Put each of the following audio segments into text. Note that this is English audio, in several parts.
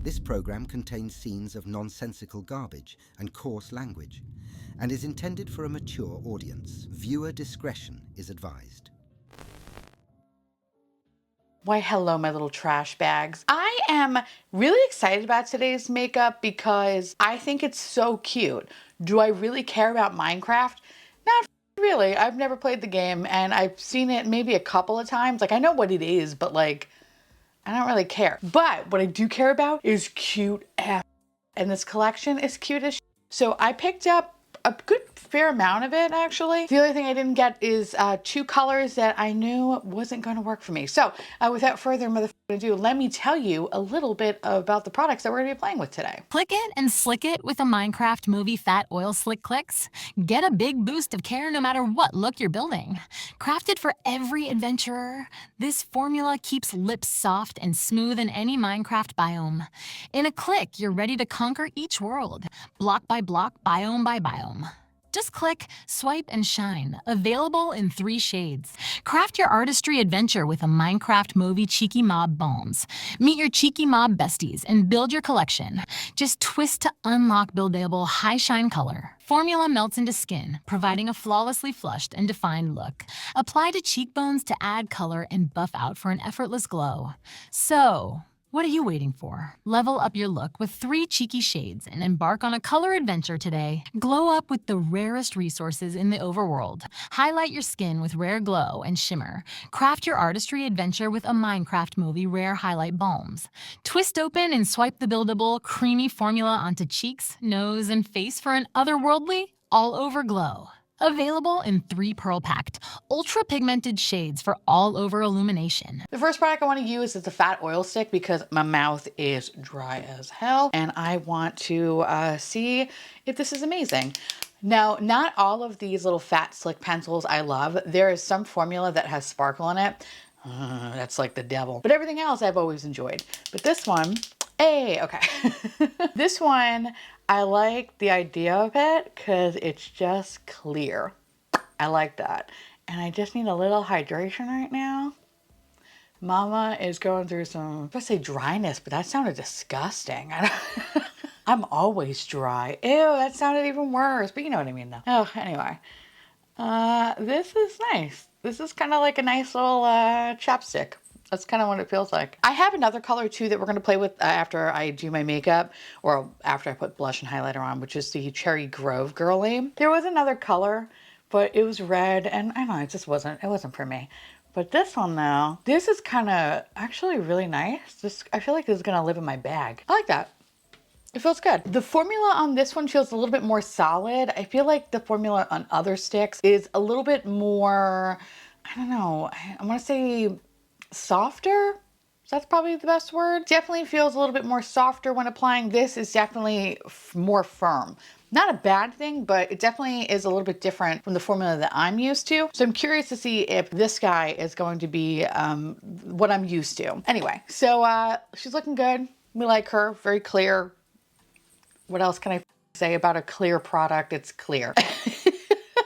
This program contains scenes of nonsensical garbage and coarse language and is intended for a mature audience. Viewer discretion is advised. Why, hello, my little trash bags. I am really excited about today's makeup because I think it's so cute. Do I really care about Minecraft? Not really. I've never played the game and I've seen it maybe a couple of times. Like, I know what it is, but like, I don't really care. But what I do care about is cute ass. And this collection is cute as shit. So I picked up a good fair amount of it, actually. The only thing I didn't get is 2 colors that I knew wasn't going to work for me. So without further ado, let me tell you a little bit about the products that we're going to be playing with today. Click it and slick it with a Minecraft movie fat oil slick clicks. Get a big boost of care no matter what look you're building. Crafted for every adventurer, this formula keeps lips soft and smooth in any Minecraft biome. In a click, you're ready to conquer each world, block by block, biome by biome. Just click, swipe, and shine. Available in 3 shades. Craft your artistry adventure with a Minecraft movie cheeky mob balms. Meet your cheeky mob besties and build your collection. Just twist to unlock buildable high shine color. Formula melts into skin, providing a flawlessly flushed and defined look. Apply to cheekbones to add color and buff out for an effortless glow. So, what are you waiting for? Level up your look with 3 cheeky shades and embark on a color adventure today. Glow up with the rarest resources in the overworld. Highlight your skin with rare glow and shimmer. Craft your artistry adventure with a Minecraft movie rare highlight balms. Twist open and swipe the buildable, creamy formula onto cheeks, nose, and face for an otherworldly, all-over glow. Available in 3 pearl-packed, ultra-pigmented shades for all-over illumination. The first product I want to use is the fat oil stick because my mouth is dry as hell and I want to see if this is amazing. Now, not all of these little fat slick pencils I love. There is some formula that has sparkle in it. That's like the devil. But everything else I've always enjoyed. But this one, hey, okay. This one, I like the idea of it because it's just clear. I like that. And I just need a little hydration right now. Mama is going through some, I was going to say dryness, but that sounded disgusting. I'm always dry. Ew, that sounded even worse. But you know what I mean though. Oh, anyway. This is nice. This is kind of like a nice little chapstick. That's kind of what it feels like. I have another color too that we're going to play with after I do my makeup or after I put blush and highlighter on, which is the Cherry Grove Girlie. There was another color, but it was red and I don't know, it wasn't for me. But this one though, this is kind of actually really nice. I feel like this is going to live in my bag. I like that. It feels good. The formula on this one feels a little bit more solid. I feel like the formula on other sticks is a little bit more, I don't know, I want to say softer. That's probably the best word. Definitely feels a little bit more softer when applying. This is definitely more firm. Not a bad thing, but it definitely is a little bit different from the formula that I'm used to. So I'm curious to see if this guy is going to be what I'm used to. Anyway, so she's looking good. We like her, very clear. What else can I say about a clear product? It's clear.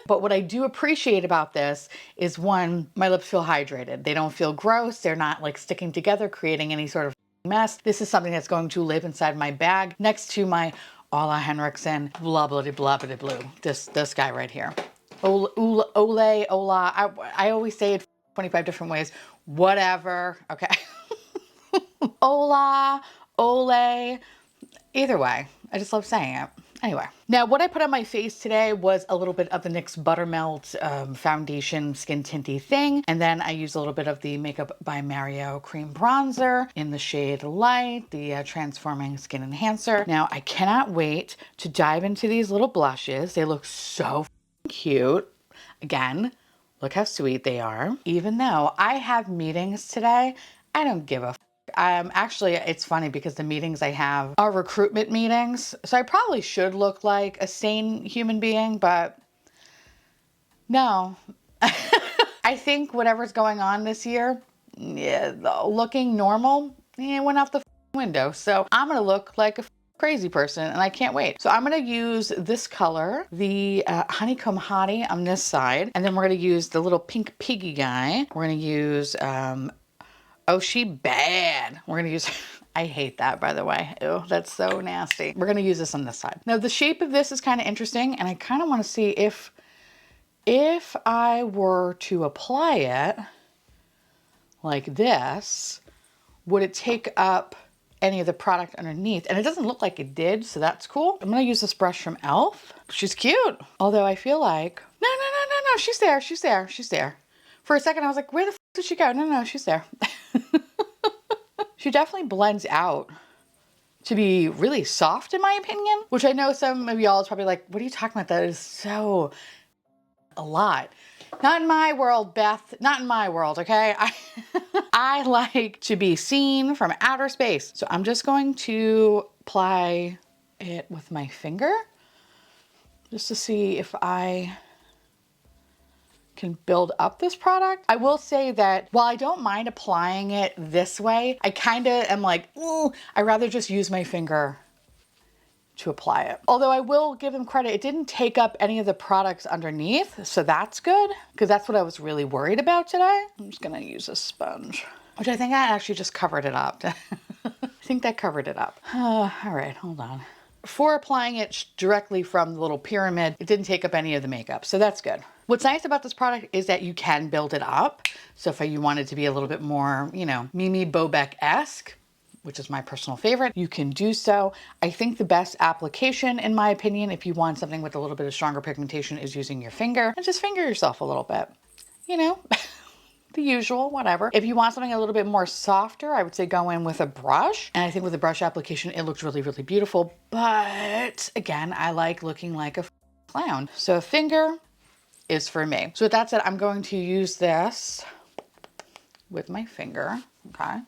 But what I do appreciate about this is one, my lips feel hydrated. They don't feel gross. They're not like sticking together, creating any sort of mess. This is something that's going to live inside my bag next to my Ola Henriksen blah blah blah blah blue. This guy right here. Ola. I always say it 25 different ways. Whatever. Okay. Ola, Ole. Either way, I just love saying it. Anyway, now what I put on my face today was a little bit of the NYX Buttermelt foundation skin tinty thing. And then I used a little bit of the Makeup by Mario cream bronzer in the shade Light, the Transforming Skin Enhancer. Now I cannot wait to dive into these little blushes. They look so cute. Again, look how sweet they are. Even though I have meetings today, I don't give a actually, it's funny because the meetings I have are recruitment meetings. So I probably should look like a sane human being, but no. I think whatever's going on this year, yeah, looking normal, went out the window. So I'm going to look like a crazy person and I can't wait. So I'm going to use this color, the Honeycomb Hottie on this side. And then we're going to use the little pink piggy guy. We're going to use, oh, she bad. We're going to use I hate that, by the way. Ew, that's so nasty. We're gonna use this on this side. Now the shape of this is kind of interesting, and I kind of want to see if I were to apply it like this, would it take up any of the product underneath? And it doesn't look like it did, so that's cool. I'm gonna use this brush from e.l.f. She's cute. Although I feel like, no, she's there, she's there, she's there. For a second I was like, where the f did she go? No, she's there. She definitely blends out to be really soft in my opinion, which I know some of y'all is probably like, what are you talking about? That is so a lot. Not in my world, Beth, not in my world, okay? I like to be seen from outer space. So I'm just going to apply it with my finger just to see if I can build up this product. I will say that while I don't mind applying it this way, I kind of am like, ooh, I'd rather just use my finger to apply it. Although I will give them credit, it didn't take up any of the products underneath, so that's good, because that's what I was really worried about today. I'm just gonna use a sponge, which I think I actually just covered it up. I think that covered it up. All right, hold on. For applying it directly from the little pyramid, it didn't take up any of the makeup, so that's good. What's nice about this product is that you can build it up. So if you wanted to be a little bit more, you know, Mimi Bobek-esque, which is my personal favorite, you can do so. I think the best application, in my opinion, if you want something with a little bit of stronger pigmentation, is using your finger and just finger yourself a little bit, you know, the usual, whatever. If you want something a little bit more softer, I would say go in with a brush. And I think with a brush application, it looks really, really beautiful. But again, I like looking like a clown. So a finger is for me. So with that said, I'm going to use this with my finger, okay?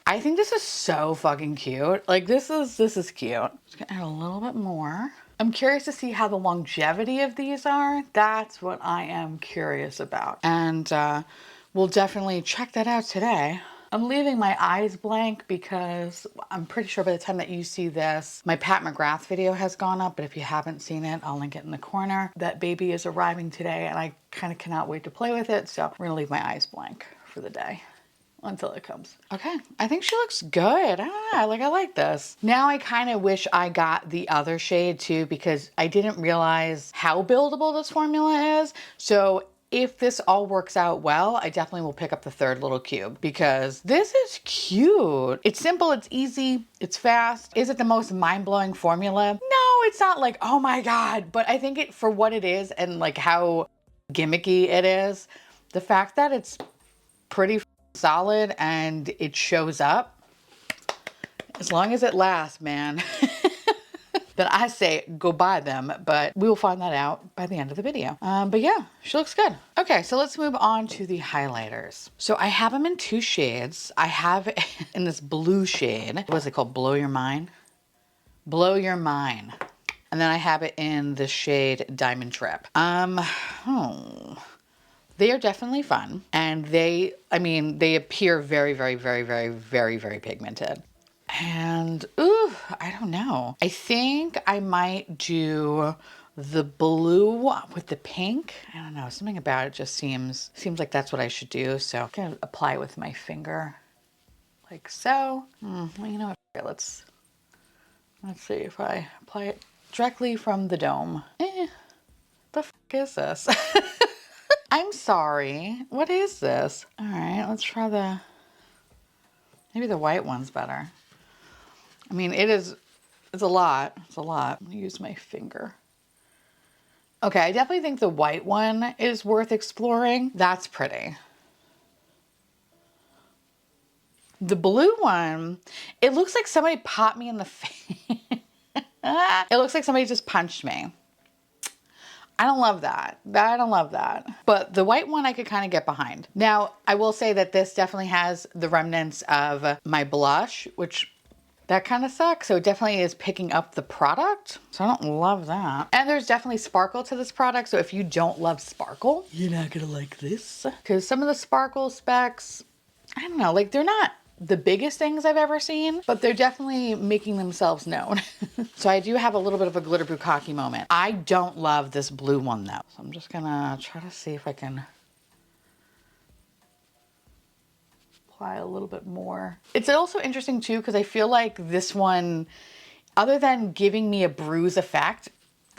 I think this is so fucking cute. Like this is cute. Just gonna add a little bit more. I'm curious to see how the longevity of these are. That's what I am curious about. And we'll definitely check that out today. I'm leaving my eyes blank because I'm pretty sure by the time that you see this, my Pat McGrath video has gone up, but if you haven't seen it, I'll link it in the corner. That baby is arriving today and I kind of cannot wait to play with it. So we're gonna leave my eyes blank for the day until it comes. Okay, I think she looks good. I don't know, like I like this. Now I kind of wish I got the other shade too, because I didn't realize how buildable this formula is. So if this all works out well, I definitely will pick up the third little cube because this is cute. It's simple, it's easy, it's fast. Is it the most mind-blowing formula? No, it's not like, oh my God, but I think it for what it is and like how gimmicky it is, the fact that it's pretty solid and it shows up, as long as it lasts, man, then I say go buy them, but we will find that out by the end of the video. But yeah, she looks good. Okay, so let's move on to the highlighters. So I have them in two shades. I have in this blue shade. What is it called? Blow Your Mind? Blow Your Mind. And then I have it in the shade Diamond Trip. They are definitely fun, and they appear very, very, very, very, very, very pigmented. And, ooh, I don't know. I think I might do the blue with the pink. I don't know, something about it just seems like that's what I should do. So I'm gonna apply it with my finger, like so. Well, you know what, okay, let's see if I apply it directly from the dome. The f is this? I'm sorry, what is this? All right, let's try maybe the white one's better. I mean, it's a lot, I'm gonna use my finger. Okay, I definitely think the white one is worth exploring. That's pretty. The blue one, it looks like somebody popped me in the face. It looks like somebody just punched me. I don't love that. I don't love that. But the white one I could kind of get behind. Now, I will say that this definitely has the remnants of my blush, which that kind of sucks. So it definitely is picking up the product. So I don't love that. And there's definitely sparkle to this product. So if you don't love sparkle, you're not gonna like this. Because some of the sparkle specs, I don't know, like they're not the biggest things I've ever seen, but they're definitely making themselves known. So I do have a little bit of a glitter bukkake moment. I don't love this blue one though. So I'm just gonna try to see if I can apply a little bit more. It's also interesting too, because I feel like this one, other than giving me a bruise effect,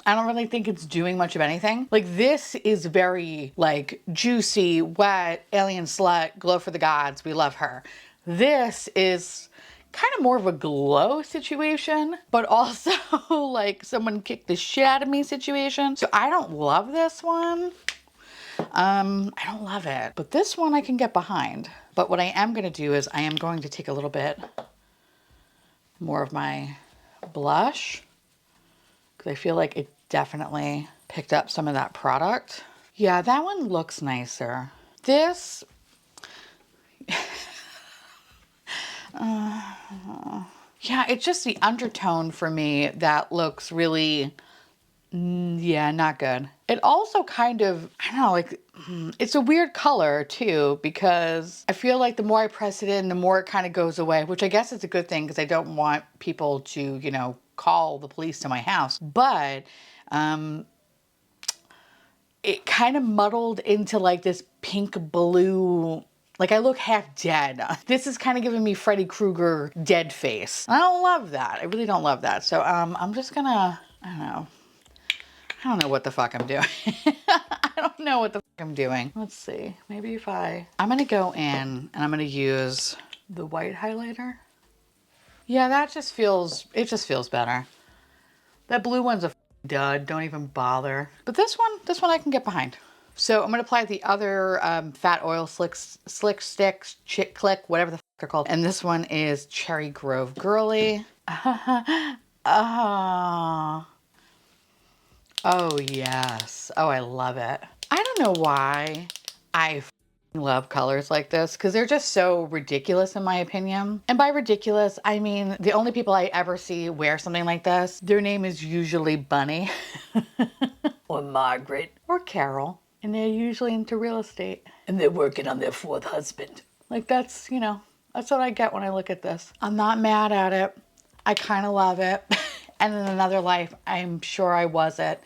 I don't really think it's doing much of anything. Like this is very like juicy, wet, alien slut, glow for the gods, we love her. This is kind of more of a glow situation, but also like someone kicked the shit out of me situation. So I don't love this one. I don't love it, but this one I can get behind. But what I am gonna do is I am going to take a little bit more of my blush, because I feel like it definitely picked up some of that product. Yeah, that one looks nicer. This, yeah, it's just the undertone for me that looks really, yeah, not good. It also kind of, I don't know, like, it's a weird color too, because I feel like the more I press it in, the more it kind of goes away, which I guess is a good thing because I don't want people to, you know, call the police to my house. But it kind of muddled into like this pink blue, like I look half dead. This is kind of giving me Freddy Krueger dead face. I don't love that. I really don't love that. So I'm just gonna, I don't know what the fuck I'm doing. I don't know what the fuck I'm doing. Let's see. Maybe if I'm gonna go in and I'm gonna use the white highlighter. Yeah, that just feels, it just feels better. That blue one's a dud. Don't even bother. But this one I can get behind. So I'm gonna apply the other fat oil slick sticks, chick click, whatever the fuck they're called. And this one is Cherry Grove Girlie. Oh yes. Oh, I love it. I don't know why I love colors like this, because they're just so ridiculous in my opinion. And by ridiculous, I mean the only people I ever see wear something like this, their name is usually Bunny or Margaret or Carol, and they're usually into real estate and they're working on their fourth husband. Like that's, you know, that's what I get when I look at this. I'm not mad at it. I kind of love it. And in another life, I'm sure I was it.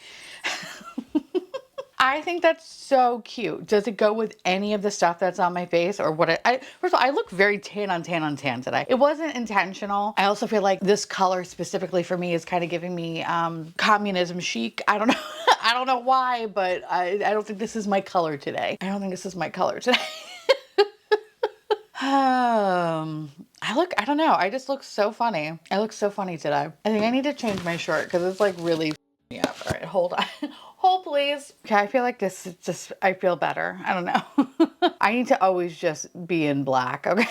I think that's so cute. Does it go with any of the stuff that's on my face or what? First of all, I look very tan on tan today. It wasn't intentional. I also feel like this color specifically for me is kind of giving me communism chic. I don't know. I don't know why, but I don't think this is my color today. I don't think this is my color today. I don't know. I just look so funny. I look so funny today. I think I need to change my shirt because it's like really me up. All right, hold on. Hold please. Okay, I feel like this is just, I feel better. I don't know. I need to always just be in black, okay?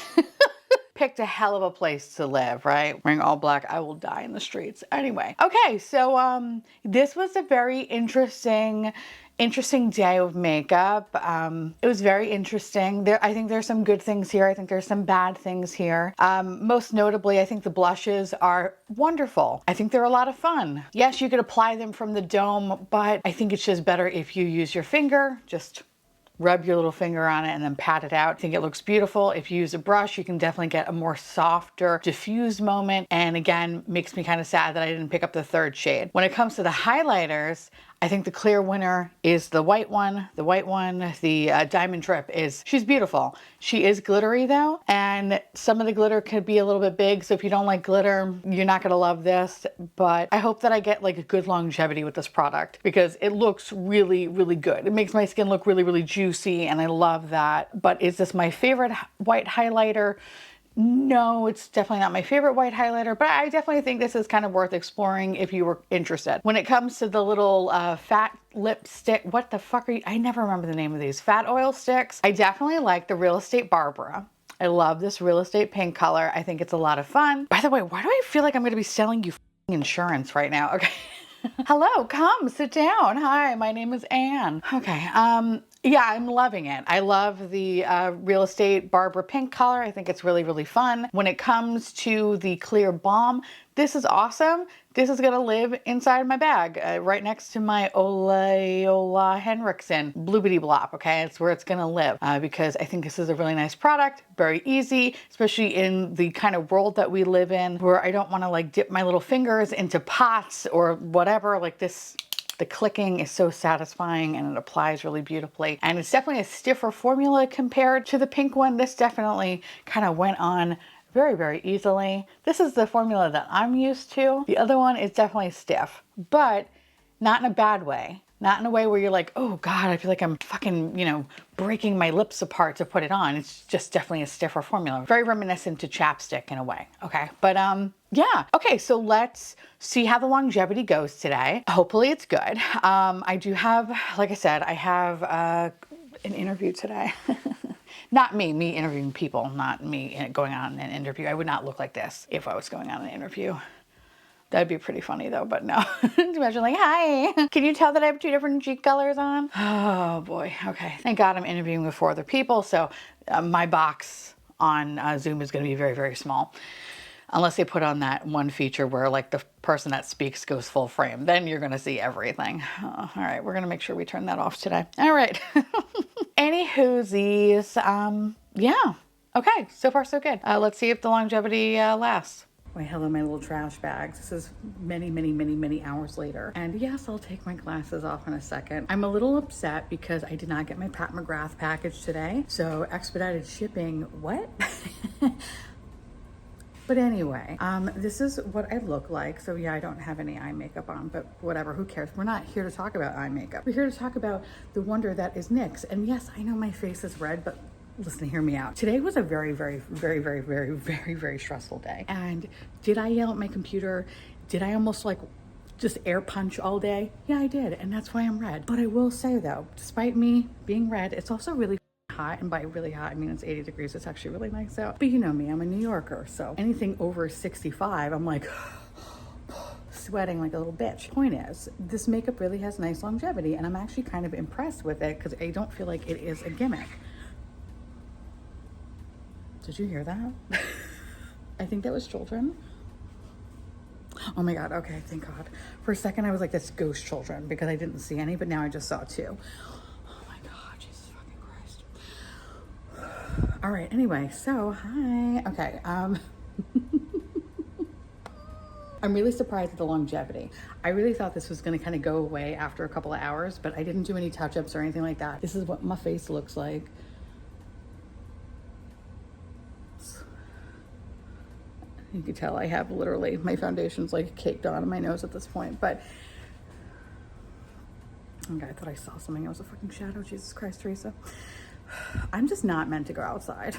Picked a hell of a place to live, right? Wearing all black, I will die in the streets. Anyway, okay, so this was a very interesting day of makeup. It was very interesting. I think there's some good things here. I think there's some bad things here. Most notably, I think the blushes are wonderful. I think they're a lot of fun. Yes, you could apply them from the dome, but I think it's just better if you use your finger. Just rub your little finger on it and then pat it out. I think it looks beautiful. If you use a brush, you can definitely get a more softer, diffused moment. And again, makes me kind of sad that I didn't pick up the third shade. When it comes to the highlighters, I think the clear winner is the white one. The white one, the Diamond Drip she's beautiful. She is glittery though, and some of the glitter could be a little bit big. So if you don't like glitter, you're not gonna love this, but I hope that I get like a good longevity with this product because it looks really, really good. It makes my skin look really, really juicy and I love that. But is this my favorite white highlighter? No, it's definitely not my favorite white highlighter, but I definitely think this is kind of worth exploring if you were interested. When it comes to the little fat lipstick, what the fuck are you? I never remember the name of these. Fat oil sticks. I definitely like the Real Estate Barbara. I love this Real Estate pink color. I think it's a lot of fun. By the way, why do I feel like I'm going to be selling you insurance right now? Okay. Hello, come sit down. Hi, my name is Anne. Okay. Yeah, I'm loving it. I love the Real Estate Barbara pink color. I think it's really, really fun. When it comes to the clear balm, this is awesome. This is gonna live inside my bag, right next to my Ola Henriksen Bloobity Blop, okay? It's where it's gonna live because I think this is a really nice product, very easy, especially in the kind of world that we live in where I don't wanna like dip my little fingers into pots or whatever. Like this The clicking is so satisfying and it applies really beautifully. And it's definitely a stiffer formula compared to the pink one. This definitely kind of went on very, very easily. This is the formula that I'm used to. The other one is definitely stiff, but not in a bad way. Not in a way where you're like, oh God, I feel like I'm fucking, you know, breaking my lips apart to put it on. It's just definitely a stiffer formula. Very reminiscent to chapstick in a way. Okay, but yeah. Okay, so let's see how the longevity goes today. Hopefully it's good. I do have, like I said, I have an interview today. Not me interviewing people, not me going on an interview. I would not look like this if I was going on an interview. That'd be pretty funny though, but no. Imagine like, hi, can you tell that I have 2 different cheek colors on? Oh boy, okay. Thank God I'm interviewing with 4 other people, so my box on Zoom is gonna be very, very small. Unless they put on that one feature where like the person that speaks goes full frame, then you're gonna see everything. Oh, all right, we're gonna make sure we turn that off today. All right. Anywhoosies, yeah. Okay, so far so good. Let's see if the longevity lasts. Wait, hello, my little trash bags. This is many, many, many, many hours later. And yes, I'll take my glasses off in a second. I'm a little upset because I did not get my Pat McGrath package today. So expedited shipping, what? But anyway, this is what I look like. So yeah, I don't have any eye makeup on, but whatever, who cares? We're not here to talk about eye makeup. We're here to talk about the wonder that is NYX. And yes, I know my face is red, but listen, hear me out. Today was a very, very, very, very, very, very, very stressful day. And did I yell at my computer? Did I almost like just air punch all day? Yeah, I did. And that's why I'm red. But I will say though, despite me being red, it's also really hot. And by really hot, I mean it's 80 degrees. It's actually really nice out. But you know me, I'm a New Yorker. So anything over 65, I'm like sweating like a little bitch. Point is, this makeup really has nice longevity. And I'm actually kind of impressed with it because I don't feel like it is a gimmick. Did you hear that? I think that was children. Oh my God, okay, thank God. For a second I was like, that's ghost children because I didn't see any, but now I just saw 2. Oh my God, Jesus fucking Christ. All right, anyway, so hi. Okay, I'm really surprised at the longevity. I really thought this was gonna kind of go away after a couple of hours, but I didn't do any touch-ups or anything like that. This is what my face looks like. You can tell I have literally, my foundation's like caked on my nose at this point, but okay, I thought I saw something. It was a fucking shadow. Jesus Christ, Theresa. I'm just not meant to go outside.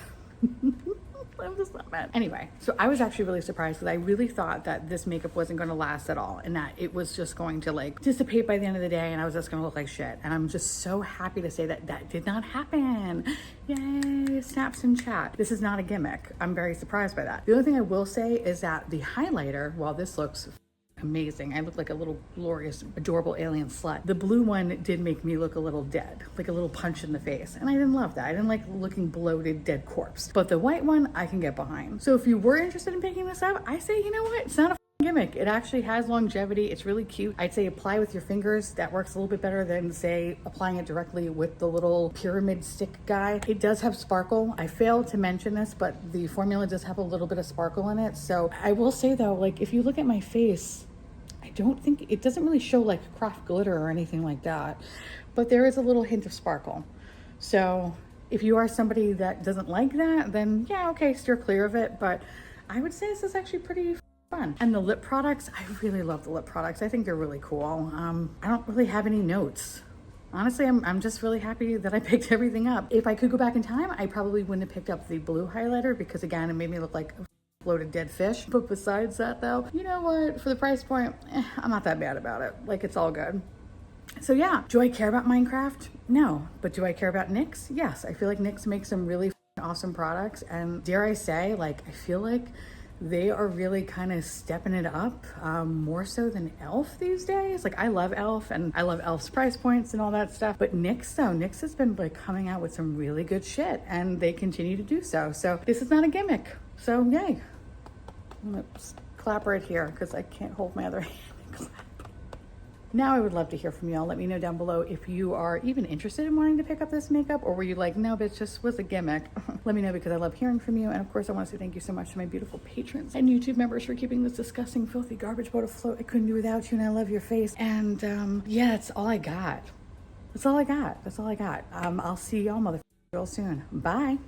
I'm just not meant. Anyway, so I was actually really surprised because I really thought that this makeup wasn't going to last at all and that it was just going to like dissipate by the end of the day and I was just going to look like shit. And I'm just so happy to say that that did not happen. Yay, snaps in chat. This is not a gimmick. I'm very surprised by that. The only thing I will say is that the highlighter, while this looks amazing, I look like a little glorious, adorable alien slut. The blue one did make me look a little dead, like a little punch in the face. And I didn't love that. I didn't like looking bloated, dead corpse. But the white one, I can get behind. So if you were interested in picking this up, I say, you know what? It's not a gimmick. It actually has longevity. It's really cute. I'd say apply with your fingers. That works a little bit better than say applying it directly with the little pyramid stick guy. It does have sparkle. I failed to mention this, but the formula does have a little bit of sparkle in it. So I will say though, like if you look at my face, I don't think, it doesn't really show like craft glitter or anything like that, but there is a little hint of sparkle. So if you are somebody that doesn't like that, then yeah, okay, steer clear of it. But I would say this is actually pretty fun. And the lip products, I really love the lip products. I think they're really cool. I don't really have any notes. Honestly, I'm just really happy that I picked everything up. If I could go back in time, I probably wouldn't have picked up the blue highlighter because again, it made me look like a bloated dead fish. But besides that though, you know what? For the price point, I'm not that bad about it. Like it's all good. So yeah, do I care about Minecraft? No. But do I care about NYX? Yes. I feel like NYX makes some really awesome products. And dare I say, like, I feel like they are really kind of stepping it up more so than e.l.f. these days. Like I love e.l.f. and I love e.l.f.'s price points and all that stuff. But NYX though, NYX has been like coming out with some really good shit and they continue to do so. So this is not a gimmick. So yay. I'm gonna clap right here because I can't hold my other hand and clap. Now I would love to hear from y'all. Let me know down below if you are even interested in wanting to pick up this makeup, or were you like, no, bitch, just was a gimmick. Let me know, because I love hearing from you. And of course, I want to say thank you so much to my beautiful patrons and YouTube members for keeping this disgusting, filthy garbage boat afloat. I couldn't do without you, and I love your face. And yeah, that's all I got. That's all I got. That's all I got. I'll see y'all motherfuckers real soon. Bye.